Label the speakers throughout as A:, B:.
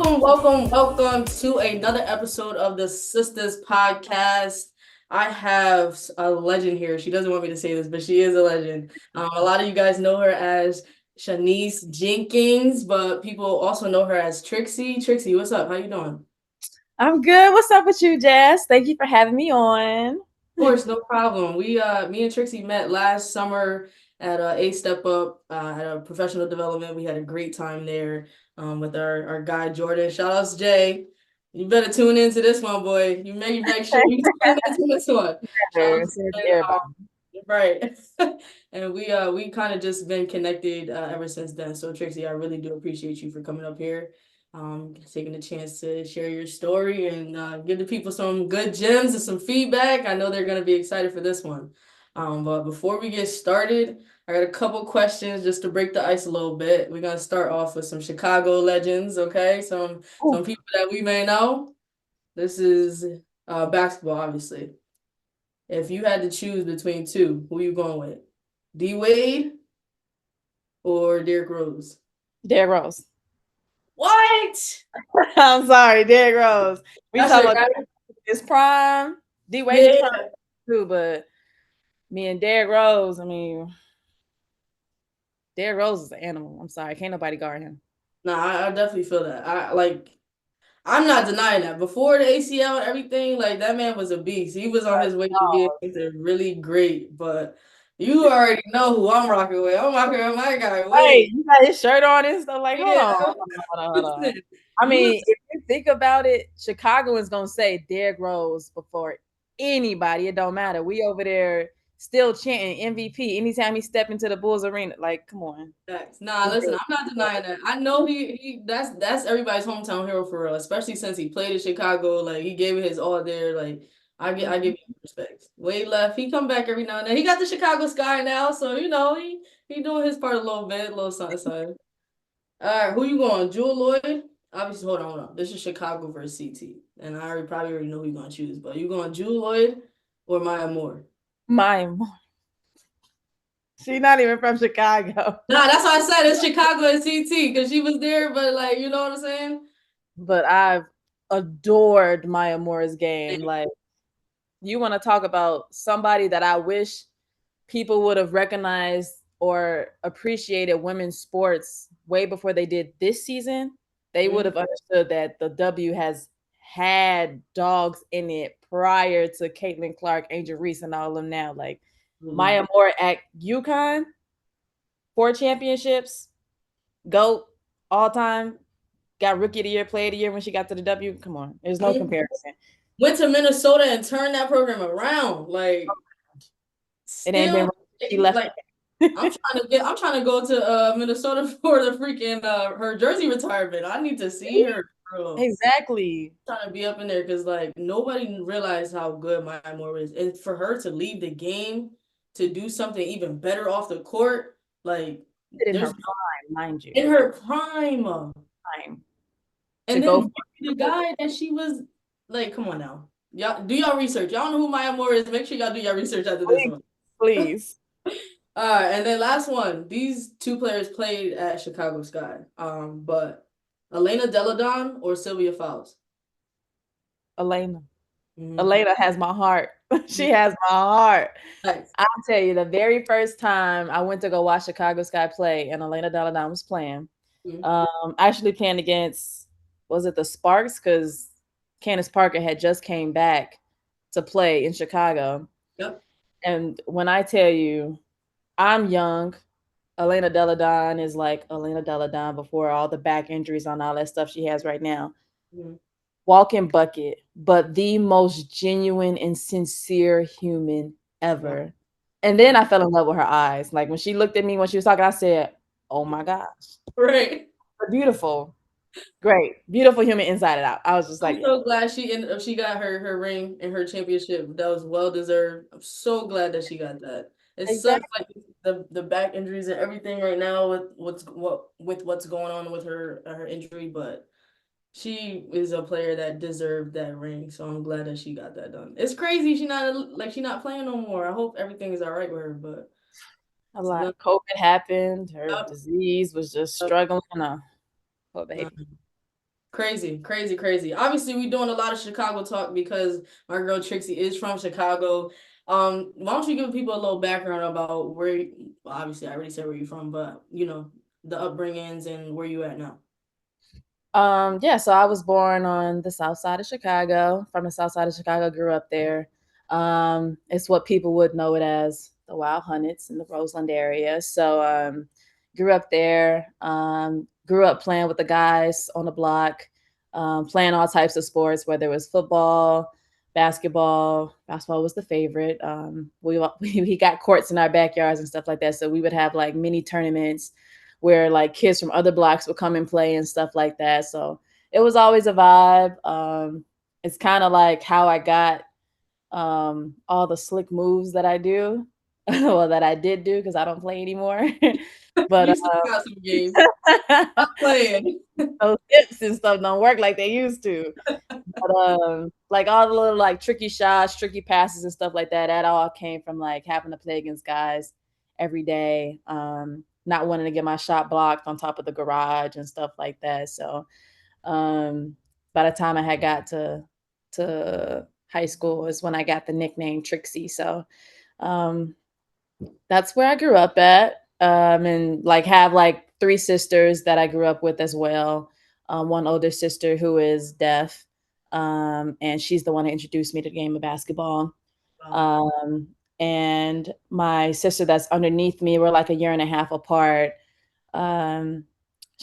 A: Welcome to another episode of the Sisters Podcast. I have a legend here. She doesn't want me to say this, but she is a legend. A lot of you guys know her as Chanise Jenkins, but people also know her as Trixy. Trixy, what's up? How you doing?
B: I'm good. What's up with you, Jazz? Thank you for having me on.
A: Of course, no problem. Me and Trixie met last summer at A Step Up at a professional development. We had a great time there with our guy Jordan. Shout outs Jay. You better tune into this one, boy. You make sure you tune into this one. Shout out to Jay, right. And we kind of just been connected ever since then. So Trixie, I really do appreciate you for coming up here, taking the chance to share your story and give the people some good gems and some feedback. I know they're gonna be excited for this one. But before we get started, I got a couple questions just to break the ice a little bit. We're gonna start off with some Chicago legends, okay? Some people that we may know. This is basketball, obviously. If you had to choose between two, who you going with? D Wade or Derrick Rose?
B: Derrick Rose.
A: What?
B: I'm sorry, Derrick Rose. We
A: That's
B: talk
A: it,
B: about
A: right?
B: his prime. D Wade's
A: Yeah.
B: prime too, but me and Derrick Rose, I mean, Derrick Rose is an animal. I'm sorry. Can't nobody guard him.
A: No, I definitely feel that. I'm not denying that. Before the ACL and everything, like that man was a beast. He was on his way to being something really great. But you already know who I'm rocking with. I'm rocking with my guy,
B: Wait,
A: Wade.
B: you got his shirt on and stuff. Like, hold
A: Yeah.
B: on, hold on. I
A: You
B: mean,
A: was
B: if you think about it, Chicago is gonna say Derrick Rose before anybody. It don't matter. We over there still chanting MVP anytime he step into the Bulls arena. Like, come on.
A: facts. Nah, listen, I'm not denying that. I know he that's everybody's hometown hero for real, especially since he played in Chicago. Like he gave it his all there. Like I give you respect. Wade left. He come back every now and then. He got the Chicago Sky now, so you know he doing his part a little bit, a little something, something. All right, who you going? Jewel Lloyd? Obviously, hold on. This is Chicago versus CT, and probably already know who you're gonna choose. But you going Jewel Lloyd or Maya Moore?
B: My, she's not even from Chicago.
A: Nah, that's why I said it's Chicago and CT because she was there, but like you know what I'm saying?
B: But I've adored Maya Moore's game. Like, you want to talk about somebody that I wish people would have recognized or appreciated women's sports way before they did this season, they would have understood that the W has had dogs in it prior to Caitlin Clark, Angel Reese, and all of them now. Like Maya Moore at UConn, 4 championships, GOAT, all time, got rookie of the year, player of the year when she got to the W. Come on, there's no comparison.
A: Went to Minnesota and turned that program around. Like
B: It ain't been
A: still
B: she left.
A: like I'm trying to go to Minnesota for the freaking her jersey retirement. I need to see her, bro.
B: Exactly.
A: Trying to be up in there because like nobody realized how good Maya Moore is. And for her to leave the game to do something even better off the court, like
B: In her
A: there's
B: prime, mind you.
A: in her prime.
B: Time to
A: And
B: go
A: then the guy that she was like, come on now. Y'all do y'all research. Y'all know who Maya Moore is. Make sure y'all do your research after this one.
B: please.
A: And then last one. These two players played at Chicago Sky. But Elena Deladon or Sylvia Fowles?
B: Elena.
A: Mm-hmm.
B: Elena has my heart. She has my heart.
A: Nice.
B: I'll tell you, the very first time I went to go watch Chicago Sky play and Elena Deladon was playing, actually playing against, was it the Sparks? Because Candace Parker had just came back to play in Chicago.
A: Yep.
B: And when I tell you, I'm young, Elena Deladon is like Elena Deladon before all the back injuries on all that stuff she has right now. Walking bucket, but the most genuine and sincere human ever. And then I fell in love with her eyes. Like when she looked at me when she was talking, I said, "Oh my gosh,
A: Right.
B: beautiful, great, beautiful human inside and out." I was just like,
A: I'm so glad she got her ring and her championship. That was well deserved. I'm so glad that she got that. It sucks like the back injuries and everything right now with what's going on with her injury, but she is a player that deserved that ring. So I'm glad that she got that done. It's crazy she not playing no more. I hope everything is all right with her, but
B: a lot. COVID happened. Her disease was just struggling. Oh, baby.
A: Crazy, crazy, crazy. Obviously, we're doing a lot of Chicago talk because my girl Trixie is from Chicago. Why don't you give people a little background about obviously I already said where you're from, but the upbringings and where you at now.
B: Yeah, so I was born on the south side of Chicago, from the south side of Chicago, grew up there. It's what people would know it as the Wild Hunnets in the Roseland area. So grew up there, grew up playing with the guys on the block, playing all types of sports, whether it was football, basketball. Basketball was the favorite. We got courts in our backyards and stuff like that. So we would have like mini tournaments where like kids from other blocks would come and play and stuff like that. So it was always a vibe. It's kind of like how I got all the slick moves that I do, well, that I did do because I don't play anymore. But
A: You still got some game. Stop playing.
B: those hips and stuff don't work like they used to. But like all the little like tricky shots, tricky passes and stuff like that, that all came from like having to play against guys every day. Not wanting to get my shot blocked on top of the garage and stuff like that. So by the time I had got to high school is when I got the nickname Trixy. So um that's where I grew up at. And like have like three sisters that I grew up with as well. One older sister who is deaf. And she's the one that introduced me to the game of basketball.
A: Wow.
B: Um, and my sister that's underneath me, we're like a year and a half apart. Um,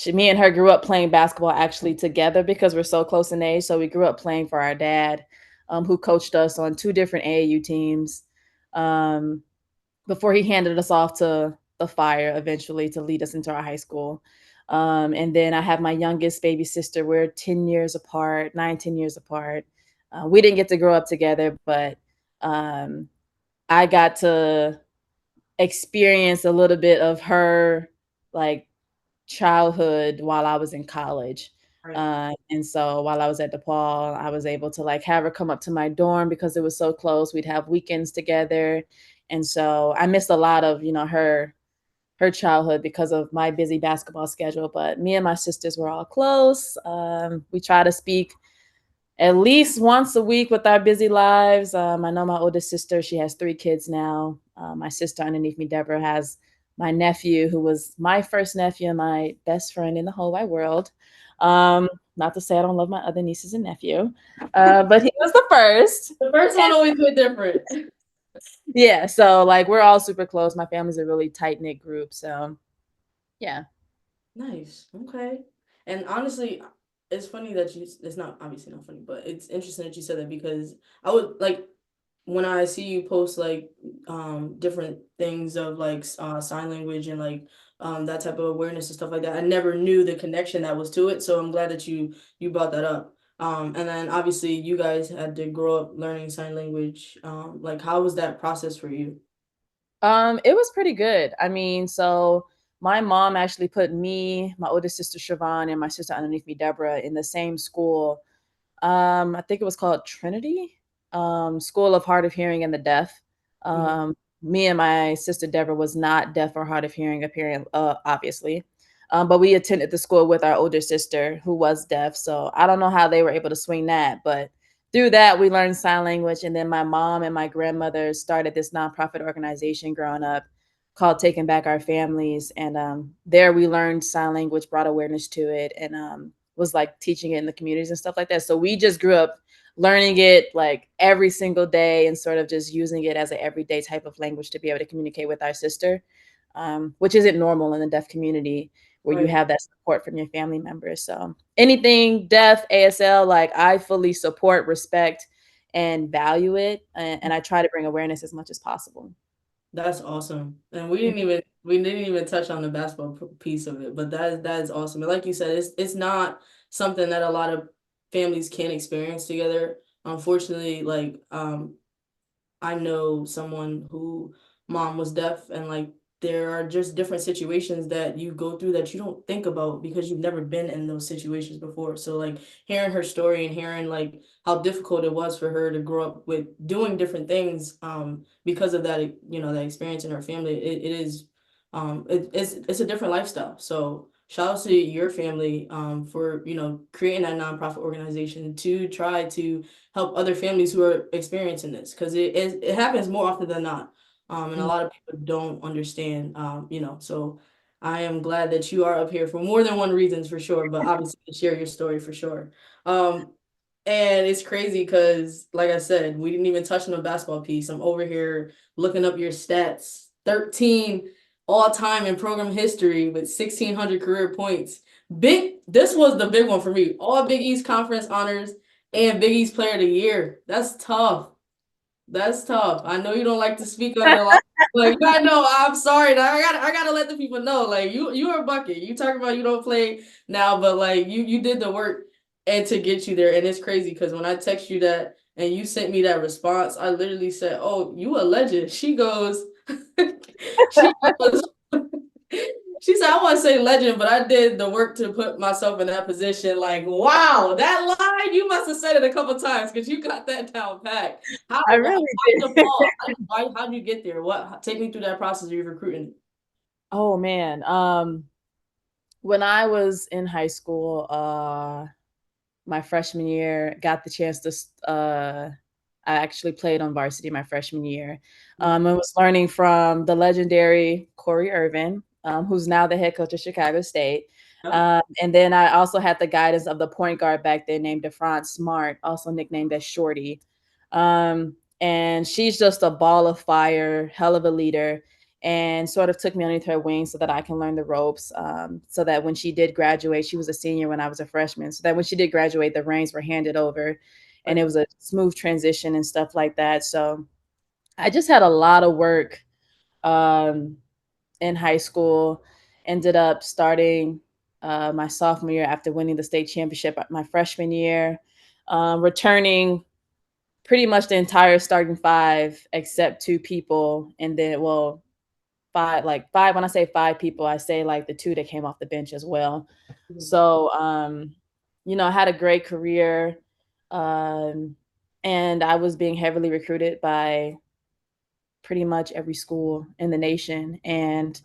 B: me and her grew up playing basketball actually together because we're so close in age. So we grew up playing for our dad, who coached us on two different AAU teams. Um, before he handed us off to the fire eventually to lead us into our high school. And then I have my youngest baby sister. We're 10 years apart, 9, 10 years apart. We didn't get to grow up together, but um, I got to experience a little bit of her like childhood while I was in college.
A: Right.
B: And so while I was at DePaul, I was able to like have her come up to my dorm because it was so close. We'd have weekends together. And so I missed a lot of, her childhood because of my busy basketball schedule. But me and my sisters were all close. We try to speak at least once a week with our busy lives. I know my oldest sister, she has 3 kids now. My sister underneath me, Deborah, has my nephew, who was my first nephew and my best friend in the whole wide world. Not to say I don't love my other nieces and nephew, but he was the first.
A: The first one always been different.
B: Yeah, so like we're all super close. My family's a really tight knit group. So yeah.
A: Nice. Okay. And honestly, it's funny that it's not obviously not funny, but it's interesting that you said that because I would like when I see you post like different things of like sign language and like that type of awareness and stuff like that. I never knew the connection that was to it. So I'm glad that you brought that up. And then obviously you guys had to grow up learning sign language. Like how was that process for you?
B: It was pretty good. I mean, so my mom actually put me, my older sister Siobhan, and my sister underneath me, Deborah, in the same school. I think it was called Trinity, School of Hard of Hearing and the Deaf.
A: Mhm.
B: Me and my sister Deborah was not deaf or hard of hearing, apparently, obviously. But we attended the school with our older sister who was deaf. So I don't know how they were able to swing that, but through that we learned sign language. And then my mom and my grandmother started this nonprofit organization growing up called Taking Back Our Families. And there we learned sign language, brought awareness to it, and was like teaching it in the communities and stuff like that. So we just grew up learning it like every single day and sort of just using it as an everyday type of language to be able to communicate with our sister, which isn't normal in the deaf community where you
A: Right.
B: have that support from your family members. So anything deaf, ASL, like I fully support, respect, and value it. And I try to bring awareness as much as possible.
A: That's awesome. And we didn't even touch on the basketball piece of it, but that is awesome. And like you said, it's not something that a lot of families can experience together. Unfortunately, like I know someone who mom was deaf and like there are just different situations that you go through that you don't think about because you've never been in those situations before. So like hearing her story and hearing like how difficult it was for her to grow up with doing different things because of that experience in her family, it's a different lifestyle. So shout out to your family for, you know, creating that nonprofit organization to try to help other families who are experiencing this, because it happens more often than not. And a
B: Mm.
A: lot of people don't understand, you know, so I am glad that you are up here for more than one reasons for sure, but obviously to share your story for sure. Um, and it's crazy because, like I said, we didn't even touch on the basketball piece. I'm over here looking up your stats. 13 all time in program history with 1,600 career points. This was the big one for me. All Big East Conference honors and Big East Player of the Year. That's tough. That's tough. I know you don't like to speak on it a lot. Like, I know, I'm sorry. I gotta let the people know. Like, you are a bucket. You talk about you don't play now, but like you did the work and to get you there. And it's crazy because when I text you that and you sent me that response, I literally said, "Oh, you a legend." She goes, she goes, she said, I want to say legend, but I did the work to put myself in that position. Like, wow, that line, you must have said it a couple times because you got that down pat.
B: I
A: Why
B: really did.
A: DePaul? How'd you get there? Take me through that process of your recruiting.
B: Oh man. When I was in high school, my freshman year, got the chance to I actually played on varsity my freshman year. I was learning from the legendary Corey Irvin, who's now the head coach of Chicago State.
A: Yep.
B: And then I also had the guidance of the point guard back then named DeFron Smart, also nicknamed as Shorty. And she's just a ball of fire, hell of a leader, and sort of took me underneath her wing so that I can learn the ropes. So that when she did graduate, she was a senior when I was a freshman. So that when she did graduate, the reins were handed over and it was a smooth transition and stuff like that. So I just had a lot of work in high school. Ended up starting my sophomore year after winning the state championship my freshman year, returning pretty much the entire starting five except two people, and then five. When I say five people, I say like the two that came off the bench as well. So I had a great career. Um, and I was being heavily recruited by pretty much every school in the nation, and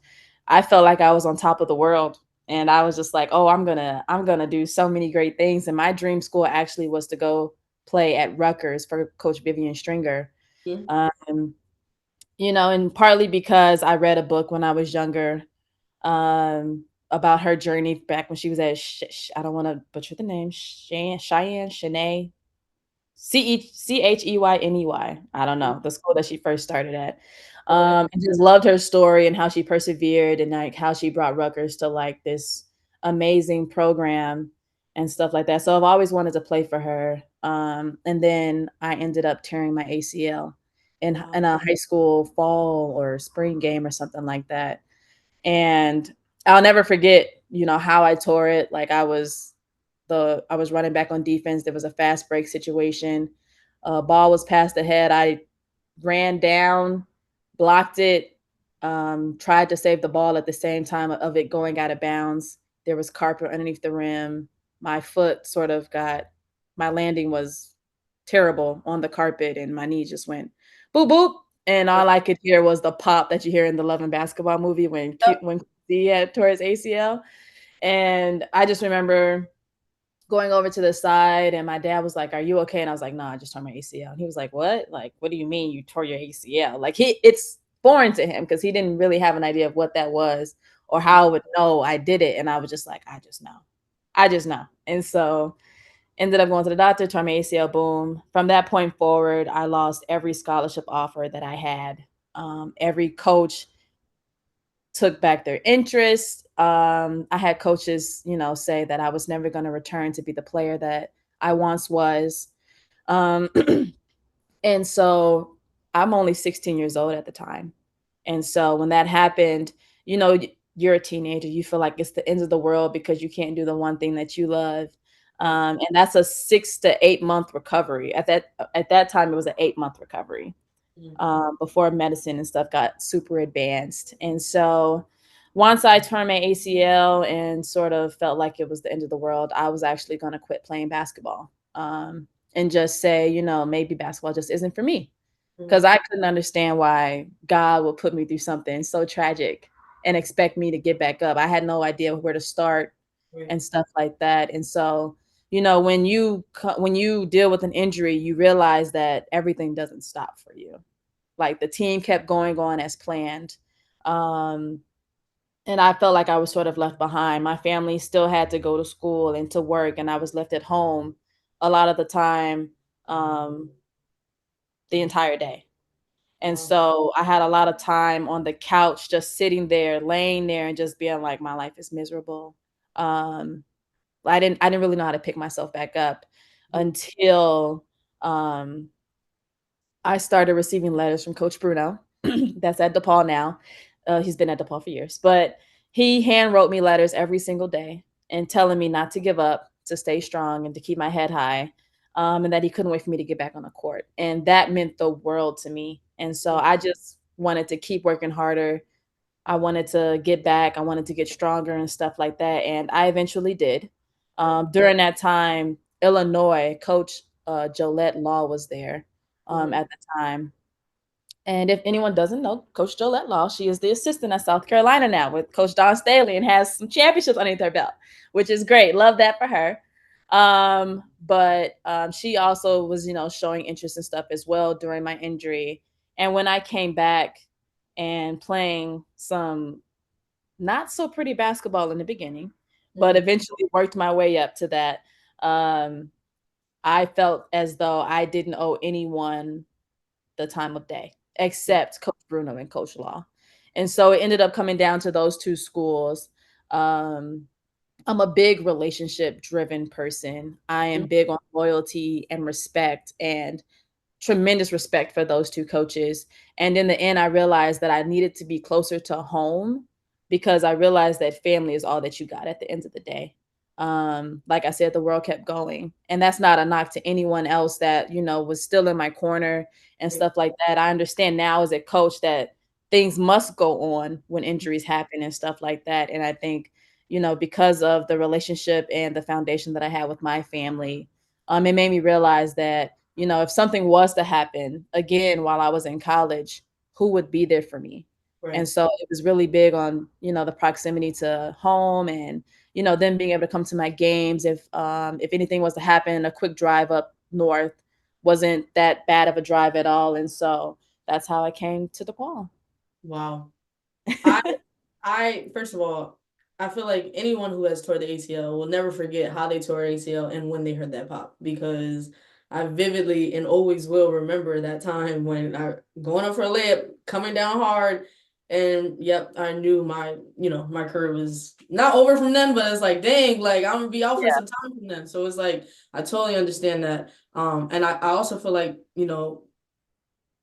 B: I felt like I was on top of the world. And I was just like, oh, I'm gonna do so many great things. And my dream school actually was to go play at Rutgers for Coach Vivian Stringer.
A: Yeah.
B: Um, and partly because I read a book when I was younger, about her journey back when she was at I don't want to butcher the name, Cheyenne Shanae Cheyney. I don't know, the school that she first started at.
A: Okay.
B: And just loved her story and how she persevered and like how she brought Rutgers to like this amazing program and stuff like that. So I've always wanted to play for her. And then I ended up tearing my ACL in a high school fall or spring game or something like that. And I'll never forget, how I tore it. Like I was running back on defense. There was a fast break situation. Ball was passed ahead. I ran down, blocked it, tried to save the ball at the same time of it going out of bounds. There was carpet underneath the rim. My foot my landing was terrible on the carpet, and my knee just went boop boop. And all I could hear was the pop that you hear in the Love and Basketball movie when he had tore his ACL. And I just remember going over to the side, and my dad was like, "Are you okay?" And I was like, "No, I just tore my ACL." And he was like, "What? Like, what do you mean you tore your ACL?" Like it's foreign to him because he didn't really have an idea of what that was or how I would know I did it. And I was just like, I just know. And so ended up going to the doctor, tore my ACL, boom. From that point forward, I lost every scholarship offer that I had. Every coach took back their interest. I had coaches, say that I was never going to return to be the player that I once was. Um, and so I'm only 16 years old at the time. And so when that happened, you're a teenager. You feel like it's the end of the world because you can't do the one thing that you love. And that's a 6 to 8 month recovery. At that time, it was an 8 month recovery before medicine and stuff got super advanced. And so once I turned my ACL and sort of felt like it was the end of the world, I was actually going to quit playing basketball and just say, maybe basketball just isn't for me. Because I couldn't understand why God would put me through something so tragic and expect me to get back up. I had no idea where to start
A: Right.
B: and stuff like that. And so, you know, when you deal with an injury, you realize that everything doesn't stop for you. Like the team kept going on as planned. Um, and I felt like I was sort of left behind. My family still had to go to school and to work, and I was left at home a lot of the time, um, the entire day. And
A: Wow.
B: so I had a lot of time on the couch, just sitting there, laying there, and just being like, my life is miserable. Um, I didn't really know how to pick myself back up until um, I started receiving letters from Coach Bruno. That's at DePaul now. He's been at DePaul for years, but he hand wrote me letters every single day and telling me not to give up, to stay strong, and to keep my head high, and that he couldn't wait for me to get back on the court. And that meant the world to me. And so I just wanted to keep working harder. I wanted to get back. I wanted to get stronger and stuff like that. And I eventually did. During that time, Illinois coach Jolette Law was there
A: Mhm.
B: at the time. And if anyone doesn't know, Coach Jolette Law, she is the assistant at South Carolina now with Coach Don Staley and has some championships underneath her belt, which is great. Love that for her. But she also was, you know, showing interest and stuff as well during my injury. And when I came back and playing some not so pretty basketball in the beginning, but
A: Mhm.
B: eventually worked my way up to that. Um, I felt as though I didn't owe anyone the time of day except Coach Bruno and Coach Law. And so it ended up coming down to those two schools. Um, I'm a big relationship driven person. I am
A: Mhm.
B: big on loyalty and respect and tremendous respect for those two coaches. And in the end, I realized that I needed to be closer to home because I realized that family is all that you got at the end of the day. Like I said, the world kept going. And that's not a knock to anyone else that, you know, was still in my corner and
A: Right.
B: stuff like that. I understand now as a coach that things must go on when injuries happen and stuff like that. And I think, you know, because of the relationship and the foundation that I had with my family, it made me realize that, you know, if something was to happen again while I was in college, who would be there for me? And
A: Right.
B: so it was really big on, you know, the proximity to home and, you know, them being able to come to my games. If anything was to happen, a quick drive up north wasn't that bad of a drive at all. And so that's how I came to DePaul.
A: Wow. I first of all, I feel like anyone who has tore the ACL will never forget how they tore ACL and when they heard that pop because I vividly and always will remember that time when I going up for a layup, coming down hard, and yep, I knew my career was not over from then, but it's like dang, like I'm gonna be out for
B: Yeah.
A: some time from then. So it's like I totally understand that. And I also feel like,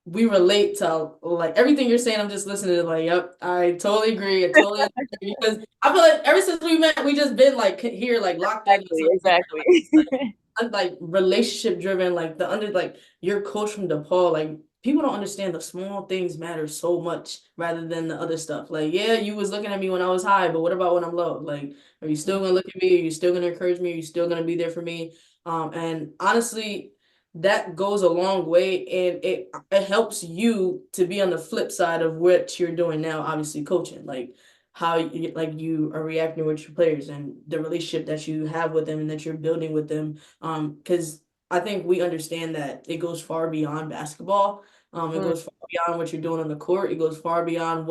A: we relate to like everything you're saying. I'm just listening to like, yep, I totally agree. I totally agree because I feel like ever since we met, we just been like here, like locked in.
B: Exactly.
A: So
B: Exactly.
A: like relationship driven, like like your coach from DePaul, like people don't understand the small things matter so much rather than the other stuff. Like, yeah, you was looking at me when I was high, but what about when I'm low? Like, are you still gonna look at me? Are you still gonna encourage me? Are you still gonna be there for me? And honestly, that goes a long way and it helps you to be on the flip side of what you're doing now, obviously coaching. Like how you are reacting with your players and the relationship that you have with them and that you're building with them. Because I think we understand that it goes far beyond basketball. It
B: Mm,
A: goes far beyond what you're doing on the court. It goes far beyond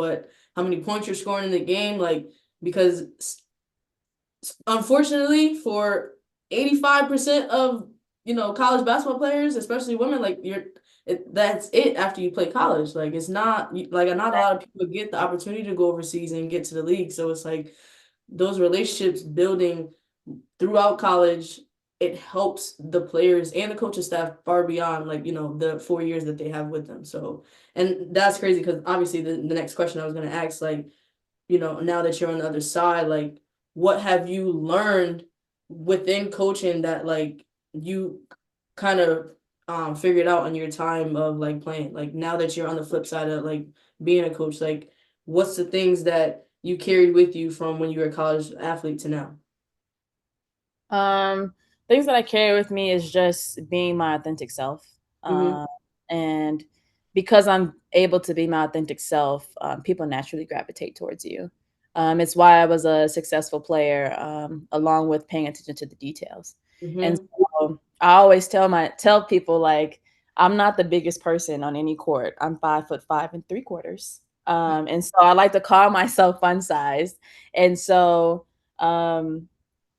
A: how many points you're scoring in the game. Like because unfortunately for 85% of college basketball players, especially women, like that's it after you play college. Like it's not like not a lot of people get the opportunity to go overseas and get to the league. So it's like those relationships building throughout college, it helps the players and the coaching staff far beyond like the 4 years that they have with them. So and that's crazy because obviously the next question I was going to ask, like, now that you're on the other side, like what have you learned within coaching that like you kind of figured out in your time of like playing? Like now that you're on the flip side of like being a coach, like what's the things that you carried with you from when you were a college athlete to now?
B: Um, Things that I carry with me is just being my authentic self.
A: Mm-hmm.
B: And because I'm able to be my authentic self, people naturally gravitate towards you. It's why I was a successful player, along with paying attention to the details. And
A: Mm-hmm.
B: so I always tell people, like, I'm not the biggest person on any court. I'm 5'5" and 3/4. And so I like to call myself fun sized. And so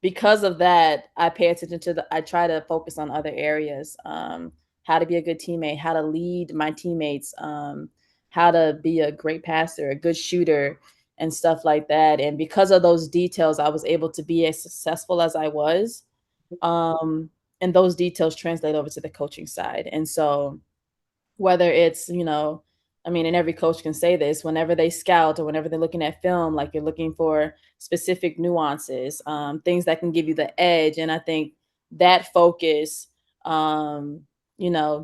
B: because of that, I pay attention to I try to focus on other areas. How to be a good teammate, how to lead my teammates, how to be a great passer, a good shooter, and stuff like that. And because of those details, I was able to be as successful as I was. Um, and those details translate over to the coaching side. And so whether it's, I mean, and every coach can say this, whenever they scout or whenever they're looking at film, like, you're looking for specific nuances, things that can give you the edge. And I think that focus, um,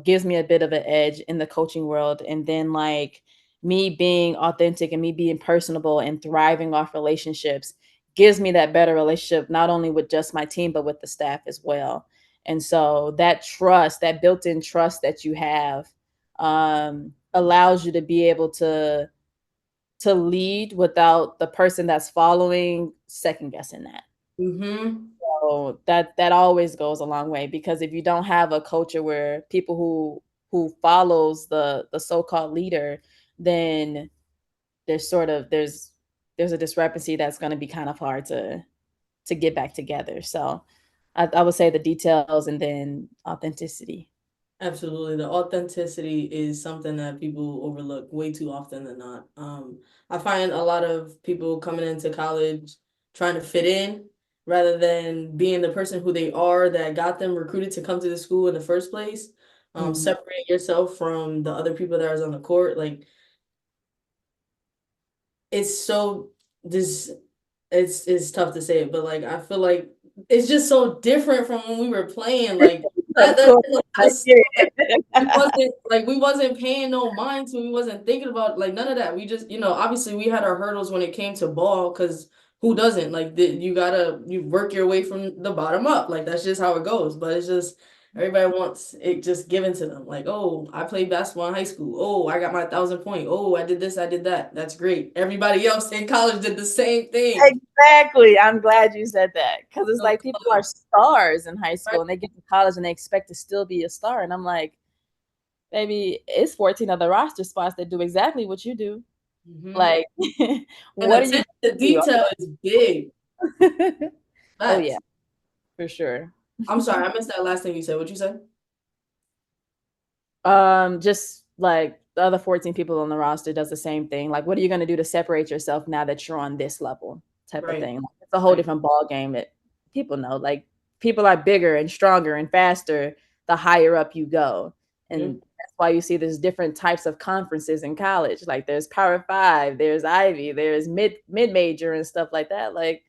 B: gives me a bit of an edge in the coaching world. And then, like, me being authentic and me being personable and thriving off relationships gives me that better relationship, not only with just my team, but with the staff as well. And so that trust, that built-in trust that you have, allows you to be able to lead without the person that's following second guessing that.
A: Mm-hmm.
B: So that always goes a long way, because if you don't have a culture where people who follows the so-called leader, then there's a discrepancy that's going to be kind of hard to get back together. So I would say the details and then authenticity.
A: Absolutely. The authenticity is something that people overlook way too often than not. I find a lot of people coming into college trying to fit in rather than being the person who they are that got them recruited to come to the school in the first place.
B: Mhm.
A: Separate yourself from the other people that are on the court. Like, it's so this it's tough to say it, but like I feel like it's just so different from when we were playing. Like
B: Of
A: that
B: course,
A: like,
B: I
A: just
B: hear
A: like
B: it.
A: we wasn't paying no mind to, we wasn't thinking about like none of that. We just, obviously we had our hurdles when it came to ball, because who doesn't? Like you work your way from the bottom up. Like that's just how it goes. But it's just everybody wants it just given to them. Like, oh, I played basketball in high school. Oh, I got my 1,000 point. Oh, I did this, I did that. That's great. Everybody else in college did the same thing.
B: Exactly. I'm glad you said that, because it's
A: So,
B: like people are stars in high school and they get to college and they expect to still be a star. And I'm like, baby, it's 14 other roster spots that do exactly what you do.
A: mhm.
B: Like,
A: And
B: what are you
A: attention to
B: doing?
A: detail is big.
B: Oh, yeah,
A: Facts.
B: for sure.
A: I'm sorry, I missed that last thing you said. What you said?
B: Just like the other 14 people on the roster does the same thing. Like, what are you going to do to separate yourself now that you're on this level, type of
A: Right.
B: thing? Like, it's a whole
A: Right.
B: different ball game that people know. Like, people are bigger and stronger and faster the higher up you go. And
A: Mhm.
B: that's why you see there's different types of conferences in college. Like, there's Power Five, there's Ivy, there's mid major and stuff like that. Like,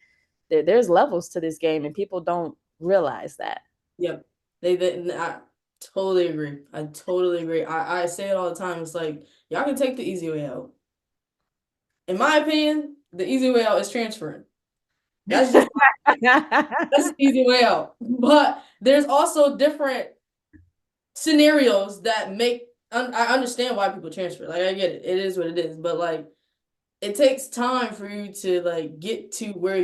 B: there's levels to this game, and people don't realize that.
A: Yep. I totally agree. I totally agree. I say it all the time. It's like y'all can take the easy way out. In my opinion, the easy way out is transferring. That's just that's the easy way out. But there's also different scenarios that make I understand why people transfer. Like I get it. It is what it is. But like it takes time for you to like get to where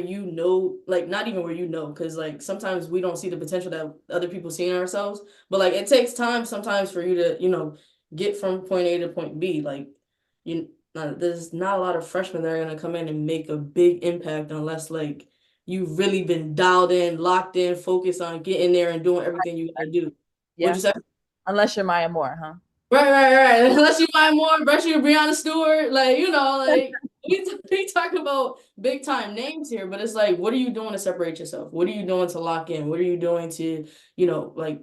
A: like not even where because like sometimes we don't see the potential that other people see in ourselves. But like it takes time sometimes for you to, get from point A to point B. Like there's not a lot of freshmen that are gonna come in and make a big impact unless like you've really been dialed in, locked in, focused on getting there and doing everything you gotta do. What'd
B: Yeah.
A: you say?
B: Unless you're Maya Moore, huh?
A: Right. Unless you buy more, brush your Breonna Stewart, like like we talk about big time names here, but it's like, what are you doing to separate yourself? What are you doing to lock in? What are you doing to, like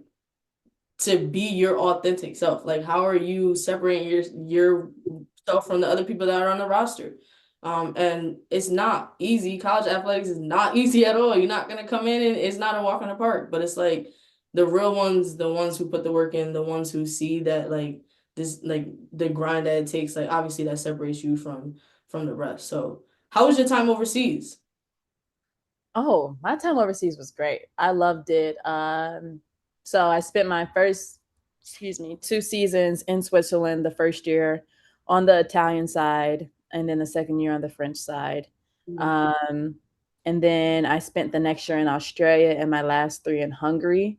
A: to be your authentic self? Like, how are you separating yourself from the other people that are on the roster? And it's not easy. College athletics is not easy at all. You're not gonna come in and it's not a walk in the park, but it's like the real ones, the ones who put the work in, the ones who see that like this, like the grind that it takes, like obviously that separates you from the rest. So, how was your time overseas?
B: Oh, my time overseas was great. I loved it. So I spent my first excuse me, 2 seasons in Switzerland, the first year on the Italian side, and then the second year on the French side.
A: Mm.
B: Um, and then I spent the next year in Australia and my last 3 in Hungary.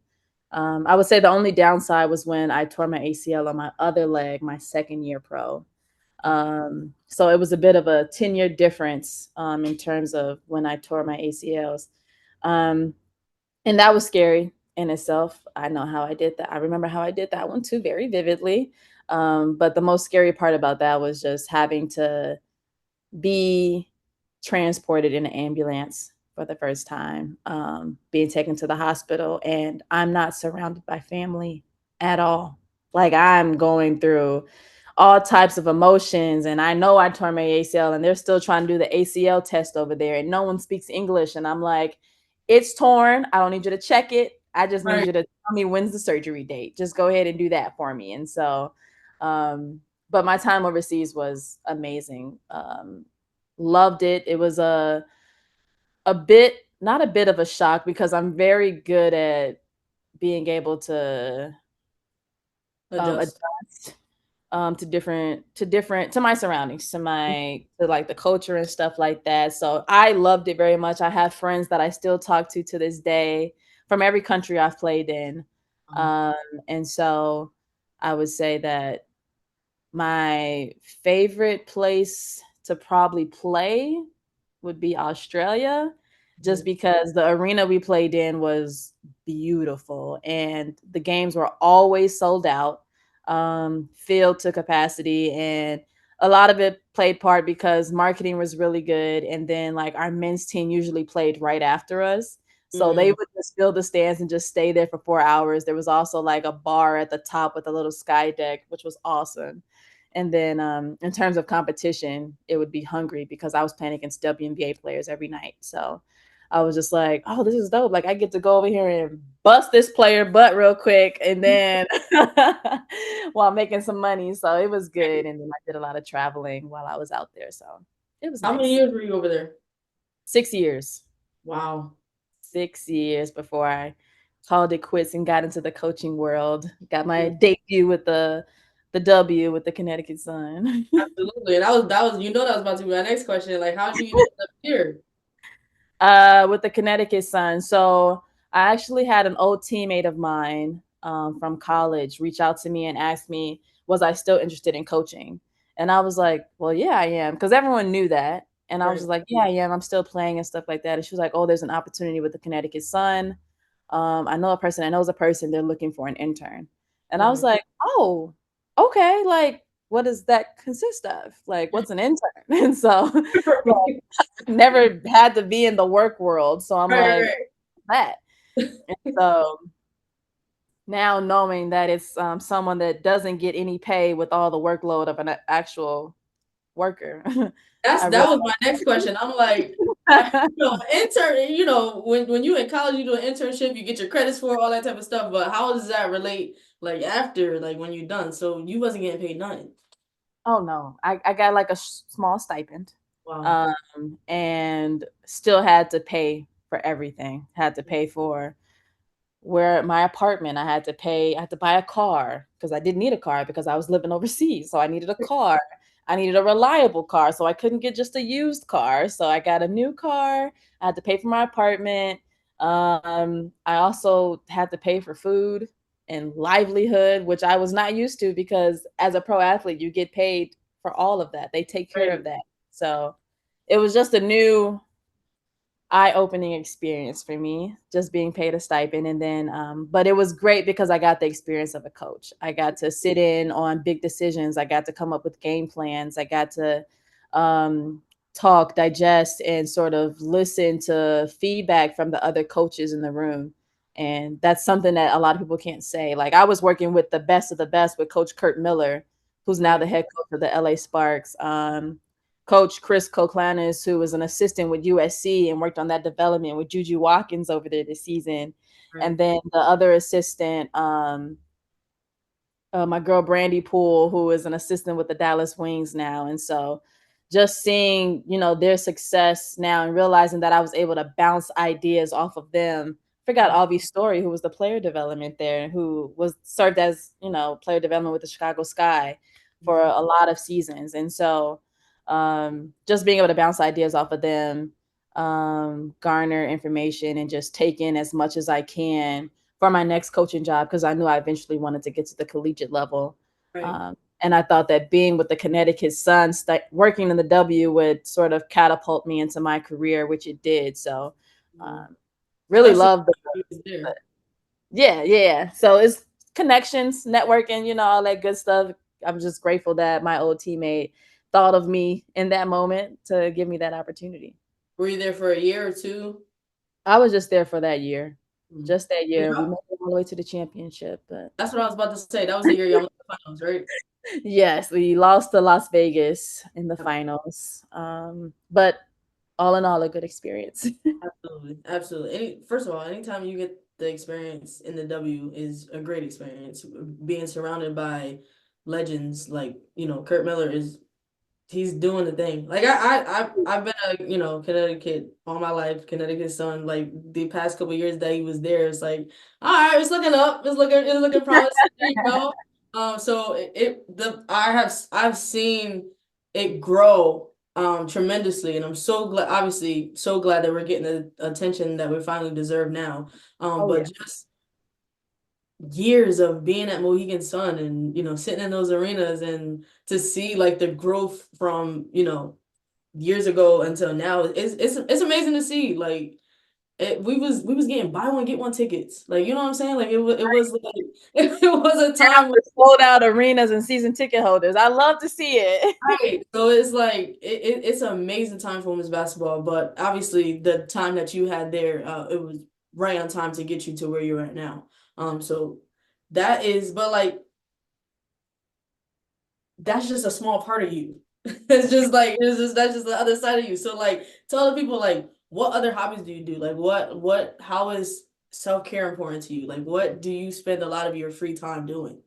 B: I would say the only downside was when I tore my ACL on my other leg, my second year pro. So it was a bit of a 10-year difference in terms of when I tore my ACLs. Um, and that was scary in itself. I know how I did that. I remember how I did that one too, very vividly. But the most scary part about that was just having to be transported in an ambulance for the first time, being taken to the hospital, and I'm not surrounded by family at all. Like I'm going through all types of emotions, and I know I tore my ACL, and they're still trying to do the ACL test over there, and no one speaks English, and I'm like, it's torn. I don't need you to check it. I just need
A: Right.
B: you to tell me when's the surgery date. Just go ahead and do that for me. And so, but my time overseas was amazing. Loved it. It was a bit, not a bit of a shock because I'm very good at being able to
A: Adjust.
B: adjust to my surroundings, to like the culture and stuff like that. So I loved it very much. I have friends that I still talk to this day from every country I've played in.
A: Um,
B: Um, and so I would say that my favorite place to probably play would be Australia, just because the arena we played in was beautiful and the games were always sold out, filled to capacity. And a lot of it played part because marketing was really good. And then, like, our men's team usually played right after us. So they
A: mm,
B: would just fill the stands and just stay there for 4 hours. There was also like a bar at the top with a little sky deck, which was awesome. And then in terms of competition, it would be Hungary because I was playing against WNBA players every night. So I was just like, oh, this is dope. Like I get to go over here and bust this player butt real quick and then while making some money. So it was good. And then I did a lot of traveling while I was out there. So it was
A: how many
B: nice.
A: years were you over there?
B: 6 years.
A: Wow.
B: 6 years before I called it quits and got into the coaching world. Got my
A: Yeah,
B: debut with the W with the Connecticut Sun.
A: absolutely. And that was that was about to be my next question. Like, how did you even end up here?
B: With the Connecticut Sun. So I actually had an old teammate of mine from college reach out to me and ask me, was I still interested in coaching? And I was like, well, yeah, I am. Because everyone knew that. And I was
A: Right.
B: just like, yeah, I am. I'm still playing and stuff like that. And she was like, oh, there's an opportunity with the Connecticut Sun. I know a person that knows a person. They're looking for an intern. And I was
A: Mhm.
B: like, oh, okay. Like, what does that consist of? Like, what's an intern? And so, never had to be in the work world. So I'm
A: Right,
B: like,
A: right.
B: that. And so now knowing that it's someone that doesn't get any pay with all the workload of an actual worker, I
A: That was my next question. I'm like,
B: realized.
A: intern, when you in college, you do an internship, you get your credits for all that type of stuff. But how does that relate like after, like when you're done? So you wasn't getting paid nothing.
B: Oh no, I got like a small stipend,
A: Wow.
B: and still had to pay for everything. Had to pay for where my apartment. I had to buy a car because I didn't need a car because I was living overseas. So I needed a car. I needed a reliable car. So I couldn't get just a used car. So I got a new car. I had to pay for my apartment. I also had to pay for food and livelihood, which I was not used to because as a pro athlete, you get paid for all of that. They take care
A: Right.
B: of that. So it was just a new eye-opening experience for me, just being paid a stipend. And then but it was great because I got the experience of a coach. I got to sit in on big decisions. I got to come up with game plans. I got to um, talk, digest, and sort of listen to feedback from the other coaches in the room. And that's something that a lot of people can't say. Like I was working with the best of the best with Coach Kurt Miller, who's now
A: Right.
B: the head coach of the LA Sparks. Coach Chris Koklanis, who was an assistant with USC and worked on that development with Juju Watkins over there this season.
A: Right.
B: And then the other assistant, my girl Brandy Poole, who is an assistant with the Dallas Wings now. And so just seeing, their success now and realizing that I was able to bounce ideas off of them forgot Avi's story, who was the player development there, who was served as, player development with the Chicago Sky for a lot of seasons. And so just being able to bounce ideas off of them, garner information, and just take in as much as I can for my next coaching job, because I knew I eventually wanted to get to the collegiate level.
A: Right.
B: And I thought that being with the Connecticut Sun, working in the W, would sort of catapult me into my career, which it did. So really
A: Especially
B: love the,
A: when he was there.
B: yeah. So it's connections, networking, all that good stuff. I'm just grateful that my old teammate thought of me in that moment to give me that opportunity.
A: Were you there for a year or two?
B: I was just there for that year. Just that year. We
A: Yeah.
B: made it all the way to the championship, but
A: That's what I was about to say. That was the year y'all went to the finals, right?
B: yes, we lost to Las Vegas in the
A: Yep.
B: finals. But all in all, a good experience.
A: Absolutely. Absolutely. First of all, anytime you get the experience in the W is a great experience. Being surrounded by legends like, Kurt Miller he's doing the thing. Like I've been Connecticut all my life, Connecticut Sun. Like the past couple years that he was there, it's like, all right, it's looking up, it's looking promising. There you go. So I've seen it grow tremendously, and I'm so glad. Obviously, so glad that we're getting the attention that we finally deserve now.
B: Oh
A: But
B: yeah.
A: just years of being at Mohegan Sun and sitting in those arenas and to see like the growth from years ago until now, it's amazing to see. Like we was getting buy one get one tickets, like you know what I'm saying, like it was like it was a
B: And
A: time
B: after sold out arenas and season ticket holders, I love to see it.
A: right. So it's like it's an amazing time for women's basketball, but obviously the time that you had there, it was right on time to get you to where you're at now. So that is, but like that's just a small part of you. It's just like that's just the other side of you. So like tell the people like what other hobbies do you do? Like how is self-care important to you? Like what do you spend a lot of your free time doing?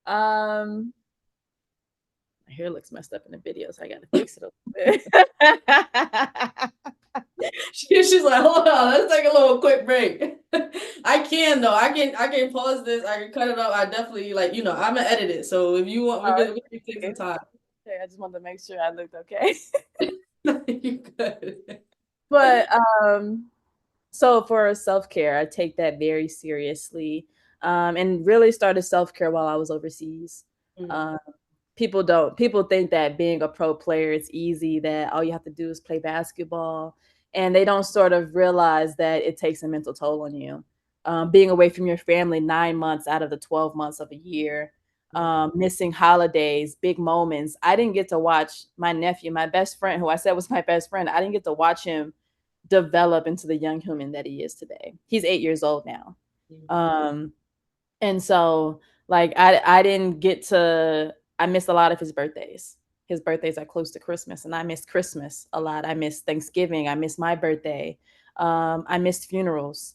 B: Um, my hair looks messed up in the video, so I gotta fix it a little bit.
A: She's like, hold on, let's take a little quick break. I can though. I can pause this. I can cut it up. I definitely I'm gonna edit it. So if you want, we can take some time.
B: Okay, I just wanted to make sure I looked okay.
A: You good.
B: But so for self-care, I take that very seriously. And really started self-care while I was overseas.
A: Mhm.
B: Um, people think that being a pro player is easy, that all you have to do is play basketball, and they don't sort of realize that it takes a mental toll on you. Being away from your family 9 months out of the 12 months of a year, missing holidays, big moments. I didn't get to watch my nephew, my best friend, who I said was my best friend. I didn't get to watch him develop into the young human that he is today. He's 8 years old now. Um, and so like I didn't get to, I missed a lot of his birthdays. His birthdays are close to Christmas, and I missed Christmas a lot. I missed Thanksgiving. I missed my birthday. I missed funerals